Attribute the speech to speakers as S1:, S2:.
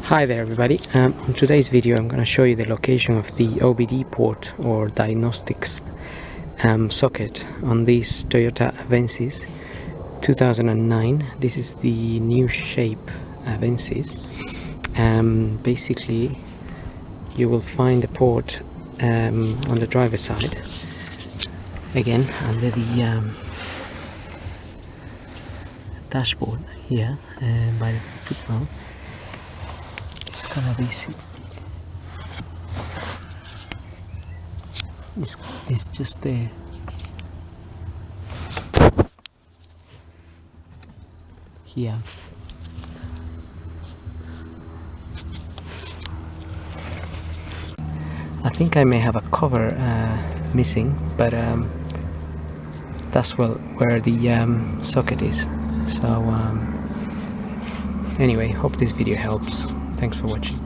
S1: Hi there everybody, on today's video I'm going to show you the location of the OBD port or diagnostics socket on this Toyota Avensis 2009. This is the new shape Avensis. Basically you will find a port on the driver's side, again under the dashboard here by the foot mount. It's gonna be it's just there. Here. I think I may have a cover missing, but that's where the socket is. So anyway, hope this video helps. Thanks for watching.